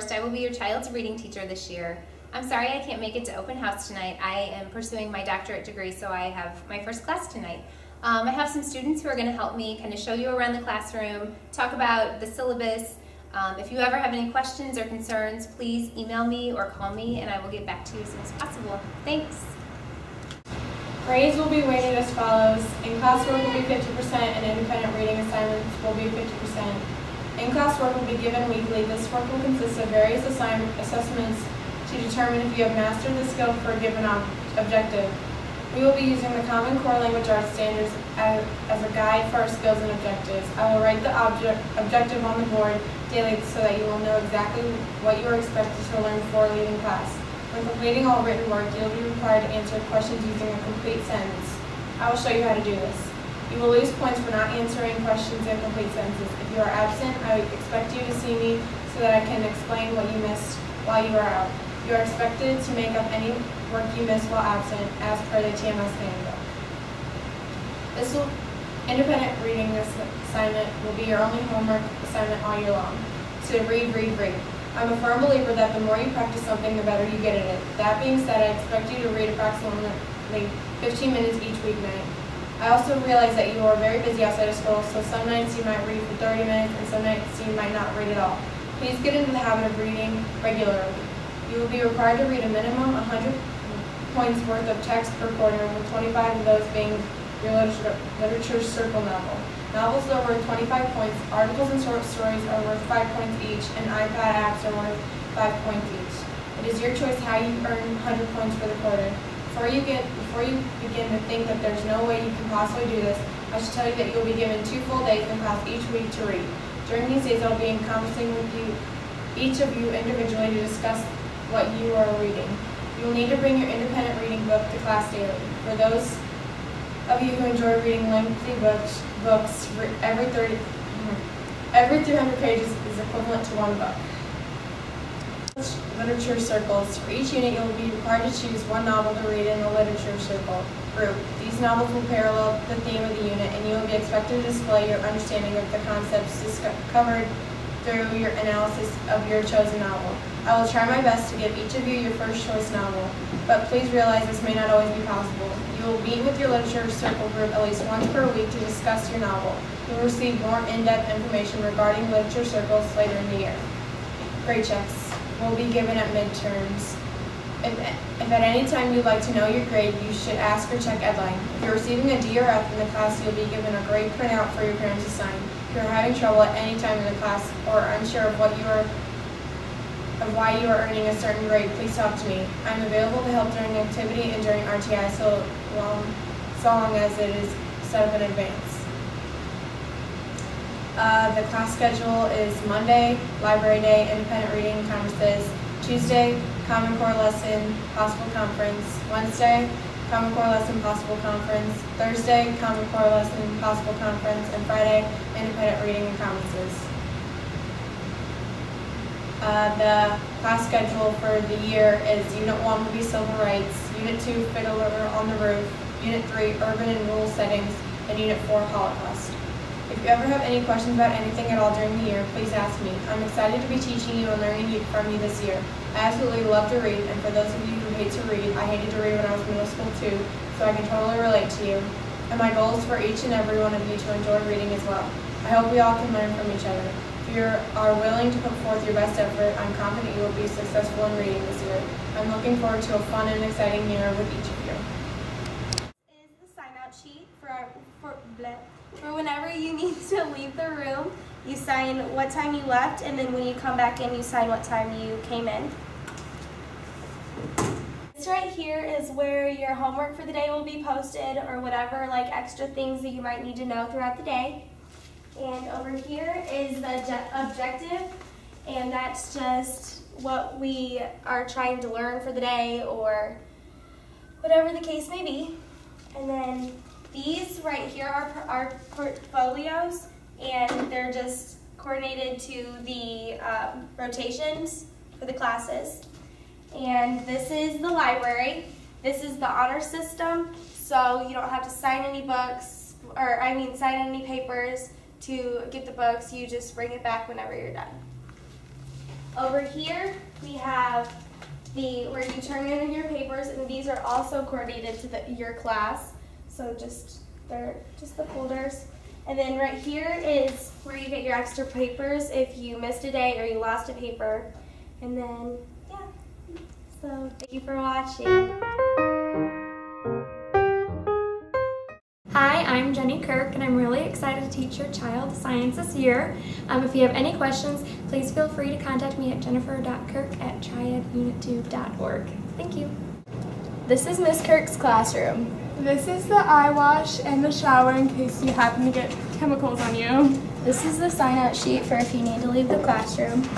Horst. I will be your child's reading teacher this year. I'm sorry I can't make it to open house tonight. I am pursuing my doctorate degree, so I have my first class tonight. I have some students who are going to help me kind of show you around the classroom, talk about the syllabus. If you ever have any questions or concerns, please email me or call me and I will get back to you as soon as possible. Thanks. Grades will be weighted as follows. In-class work will be 50% and independent reading assignments will be 50%. In-class work will be given weekly. This work will consist of various assessments to determine if you have mastered the skill for a given objective. We will be using the Common Core Language Arts Standards as a guide for our skills and objectives. I will write the objective on the board daily so that you will know exactly what you are expected to learn before leaving class. When completing all written work, you will be required to answer questions using a complete sentence. I will show you how to do this. You will lose points for not answering questions in complete sentences. If you are absent, I expect you to see me so that I can explain what you missed while you are out. You are expected to make up any work you missed while absent as per the TMS handbook. Independent reading assignment will be your only homework assignment all year long. So read, read, read. I'm a firm believer that the more you practice something, the better you get at it. That being said, I expect you to read approximately 15 minutes each weeknight. I also realize that you are very busy outside of school, so some nights you might read for 30 minutes and some nights you might not read at all. Please get into the habit of reading regularly. You will be required to read a minimum 100 points worth of text per quarter, with 25 of those being your literature circle novel. Novels are worth 25 points, articles and short stories are worth 5 points each, and iPad apps are worth 5 points each. It is your choice how you earn 100 points for the quarter. Before you begin to think that there's no way you can possibly do this, I should tell you that you will be given 2 full days in class each week to read. During these days, I'll be conversing with each of you individually to discuss what you are reading. You will need to bring your independent reading book to class daily. For those of you who enjoy reading lengthy books every 300 pages is equivalent to 1 book. Literature circles. For each unit, you will be required to choose 1 novel to read in the literature circle group. These novels will parallel the theme of the unit, and you will be expected to display your understanding of the concepts covered through your analysis of your chosen novel. I will try my best to give each of you your first choice novel, but please realize this may not always be possible. You will meet with your literature circle group at least once per week to discuss your novel. You will receive more in-depth information regarding literature circles later in the year. Grade checks will be given at midterms. If at any time you'd like to know your grade, you should ask or check Edline. If you're receiving a D or F in the class, you'll be given a grade printout for your parents to sign. If you're having trouble at any time in the class or unsure of why you are earning a certain grade, please talk to me. I'm available to help during activity and during RTI so long as it is set up in advance. The class schedule is Monday, library day, independent reading conferences. Tuesday, Common Core lesson, possible conference. Wednesday, Common Core lesson, possible conference. Thursday, Common Core lesson, possible conference. And Friday, independent reading and conferences. The class schedule for the year is Unit 1 will be Civil Rights, Unit 2, Fiddler on the Roof, Unit 3, Urban and Rural Settings, and Unit 4, Holocaust. If you ever have any questions about anything at all during the year, please ask me. I'm excited to be teaching you and learning from you this year. I absolutely love to read, and for those of you who hate to read, I hated to read when I was in middle school too, so I can totally relate to you. And my goal is for each and every one of you to enjoy reading as well. I hope we all can learn from each other. If you are willing to put forth your best effort, I'm confident you will be successful in reading this year. I'm looking forward to a fun and exciting year with each of you. This is the sign-out sheet for whenever you need to leave the room. You sign what time you left, and then when you come back in, you sign what time you came in. This right here is where your homework for the day will be posted, or whatever extra things that you might need to know throughout the day. And over here is the objective, and that's just what we are trying to learn for the day, or whatever the case may be. And then these right here are our portfolios, and they're just coordinated to the rotations for the classes. And this is the library. This is the honor system, so you don't have to sign any books, sign any papers to get the books. You just bring it back whenever you're done. Over here, we have where you turn in your papers, and these are also coordinated to your class. So they're just the folders. And then right here is where you get your extra papers if you missed a day or you lost a paper. And then, yeah. So thank you for watching. Hi, I'm Jenny Kirk, and I'm really excited to teach your child science this year. If you have any questions, please feel free to contact me at jennifer.kirk@triadunit2.org. Thank you. This is Miss Kirk's classroom. This is the eye wash and the shower in case you happen to get chemicals on you. This is the sign-out sheet for if you need to leave the classroom.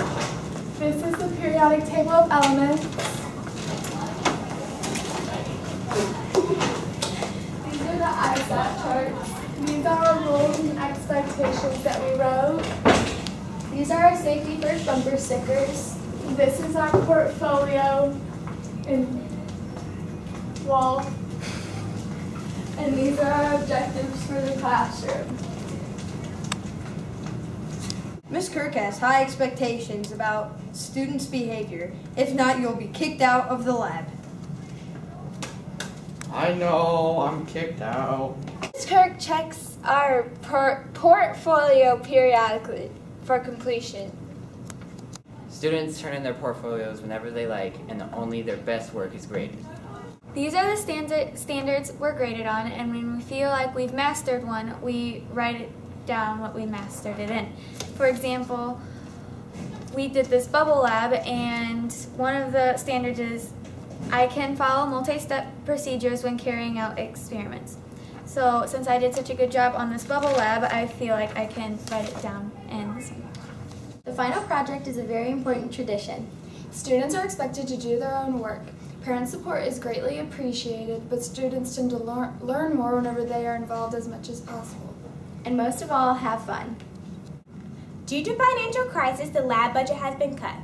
This is the periodic table of elements. These are the ISAT charts. These are our rules and expectations that we wrote. These are our safety first bumper stickers. This is our portfolio and wall. And these are our objectives for the classroom. Ms. Kirk has high expectations about students' behavior. If not, you'll be kicked out of the lab. I know, I'm kicked out. Ms. Kirk checks our portfolio periodically for completion. Students turn in their portfolios whenever they like, and only their best work is graded. These are the standards we're graded on, and when we feel like we've mastered one, we write it down what we mastered it in. For example, we did this bubble lab, and one of the standards is I can follow multi-step procedures when carrying out experiments. So since I did such a good job on this bubble lab, I feel like I can write it down in this one. The final project is a very important tradition. Students are expected to do their own work. Parent support is greatly appreciated, but students tend to learn more whenever they are involved as much as possible. And most of all, have fun. Due to financial crisis, the lab budget has been cut,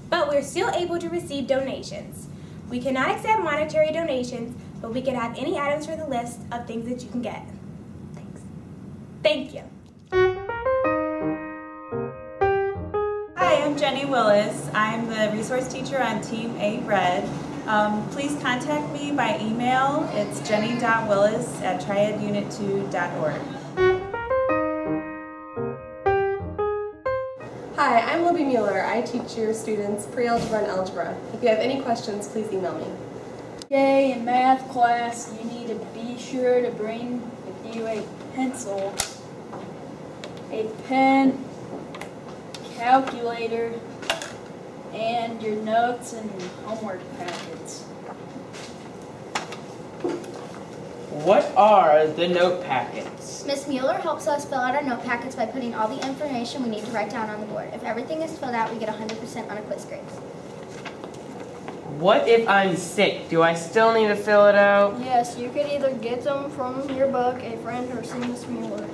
but we're still able to receive donations. We cannot accept monetary donations, but we can have any items for the list of things that you can get. Thanks. Thank you. Hi, I'm Jenny Willis. I'm the resource teacher on Team A Red. Please contact me by email. It's jenny.willis@triadunit2.org. Hi, I'm Libby Mueller. I teach your students pre-algebra and algebra. If you have any questions, please email me. Today in math class, you need to be sure to bring with you a pencil, a pen, calculator, and your notes and homework packets. What are the note packets? Ms. Mueller helps us fill out our note packets by putting all the information we need to write down on the board. If everything is filled out, we get 100% on a quiz grade. What if I'm sick? Do I still need to fill it out? Yes, you could either get them from your book, a friend, or see Ms. Mueller.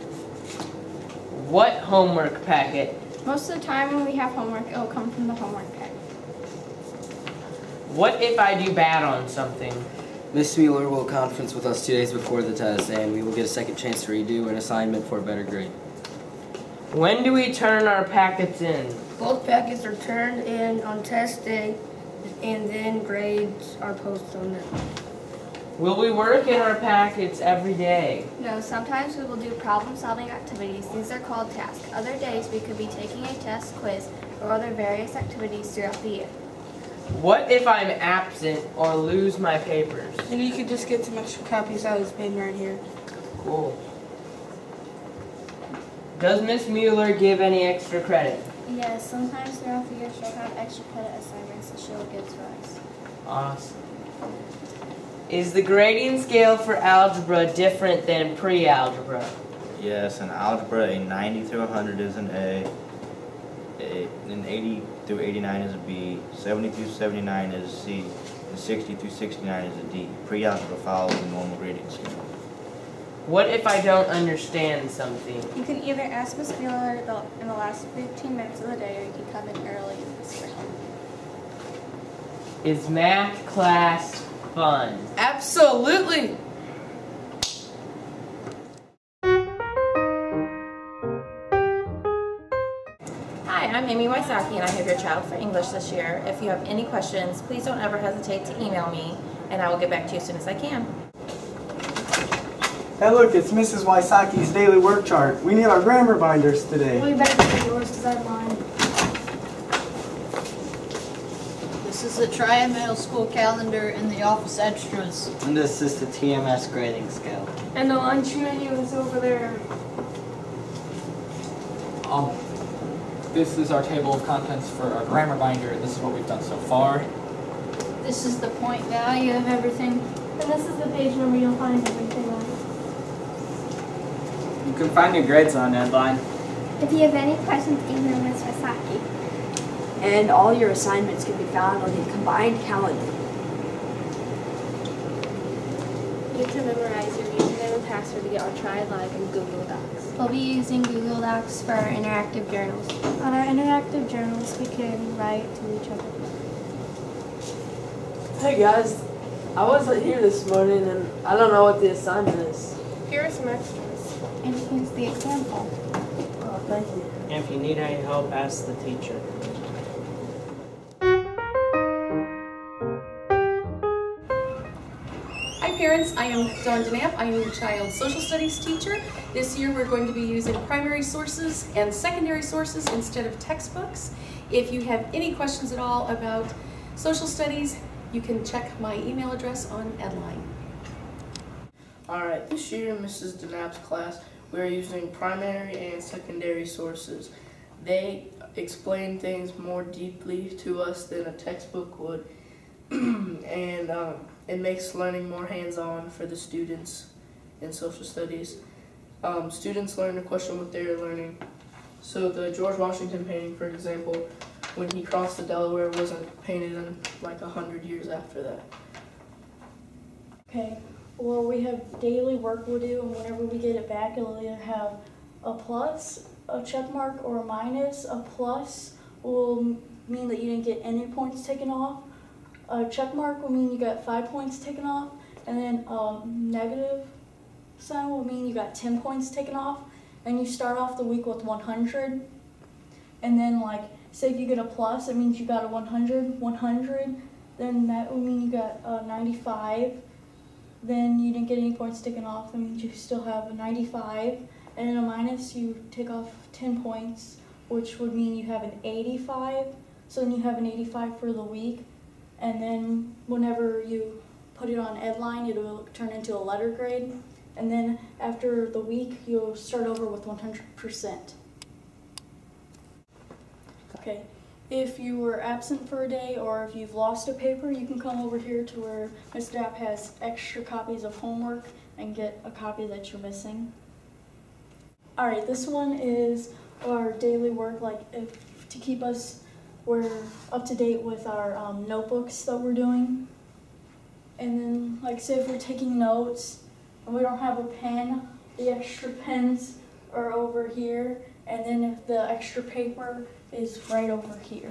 What homework packet? Most of the time when we have homework, it will come from the homework packet. What if I do bad on something? Ms. Mueller will conference with us 2 days before the test, and we will get a second chance to redo an assignment for a better grade. When do we turn our packets in? Both packets are turned in on test day, and then grades are posted on them. Will we work in our packets every day? No, sometimes we will do problem-solving activities. These are called tasks. Other days we could be taking a test, quiz, or other various activities throughout the year. What if I'm absent or lose my papers? Then you could just get some extra copies out of this bin right here. Cool. Does Miss Mueller give any extra credit? Yes, sometimes throughout the year she'll have extra credit assignments that she'll give to us. Awesome. Is the grading scale for algebra different than pre-algebra? Yes, in algebra, a 90 through 100 is an A, an 80 through 89 is a B, 70 through 79 is a C, and 60 through 69 is a D. Pre-algebra follows the normal grading scale. What if I don't understand something? You can either ask Miss Mueller in the last 15 minutes of the day, or you can come in early and ask for help. Is math class fun? Absolutely! Hi, I'm Amy Wysocki, and I have your child for English this year. If you have any questions, please don't ever hesitate to email me, and I will get back to you as soon as I can. Hey look, it's Mrs. Wysocki's daily work chart. We need our grammar binders today. Well, you better get yours because I have mine. This is the Triennial School Calendar and the office extras. And this is the TMS grading scale. And the lunch menu is over there. This is our table of contents for our grammar binder, and this is what we've done so far. This is the point value of everything. And this is the page number you'll find everything on. You can find your grades on Edline. If you have any questions, email Ms. Wysocki. And all your assignments can be found on the combined calendar. You need to memorize your username and password to get on Try Live in Google Docs. We'll be using Google Docs for our interactive journals. On our interactive journals, we can write to each other. Hey guys, I wasn't here this morning and I don't know what the assignment is. Here are some extras. And here's the example. Oh, thank you. And if you need any help, ask the teacher. Hi parents, I am Dawn DeNapp. I am your child's social studies teacher. This year we're going to be using primary sources and secondary sources instead of textbooks. If you have any questions at all about social studies, you can check my email address on Edline. Alright, this year in Mrs. DeNapp's class, we're using primary and secondary sources. They explain things more deeply to us than a textbook would, and it makes learning more hands-on for the students in social studies. Students learn to question what they're learning. So the George Washington painting, for example, when he crossed the Delaware, wasn't painted in like 100 years after that. Okay, well we have daily work we'll do, and whenever we get it back it'll either have a plus, a check mark, or a minus. A plus will mean that you didn't get any points taken off. A check mark will mean you got 5 points taken off, and then a negative sign will mean you got 10 points taken off, and you start off the week with 100. And then like, say if you get a plus, it means you got a 100, then that would mean you got a 95. Then you didn't get any points taken off, that means you still have a 95. And in a minus, you take off 10 points, which would mean you have an 85. So then you have an 85 for the week. And then whenever you put it on Edline, it'll turn into a letter grade. And then after the week, you'll start over with 100%. Okay, if you were absent for a day or if you've lost a paper, you can come over here to where Ms. Dapp has extra copies of homework and get a copy that you're missing. All right, this one is our daily work, to keep us we're up to date with our notebooks that we're doing. And then, like, say if we're taking notes and we don't have a pen, the extra pens are over here, and then if the extra paper is right over here.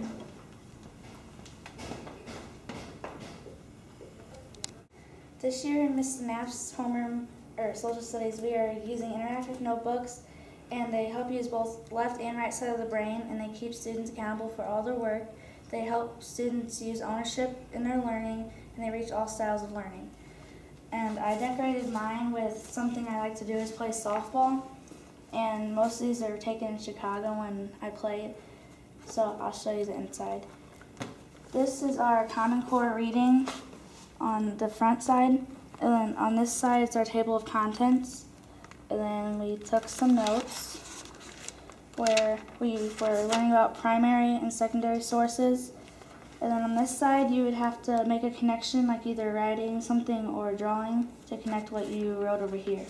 This year in Mrs. Knapp's homeroom or social studies, we are using interactive notebooks, and they help use both left and right side of the brain, and they keep students accountable for all their work. They help students use ownership in their learning, and they reach all styles of learning. And I decorated mine with something I like to do is play softball, and most of these are taken in Chicago when I played, so I'll show you the inside. This is our Common Core reading on the front side, and then on this side it's our table of contents. And then we took some notes where we were learning about primary and secondary sources. And then on this side, you would have to make a connection, like either writing something or drawing to connect what you wrote over here.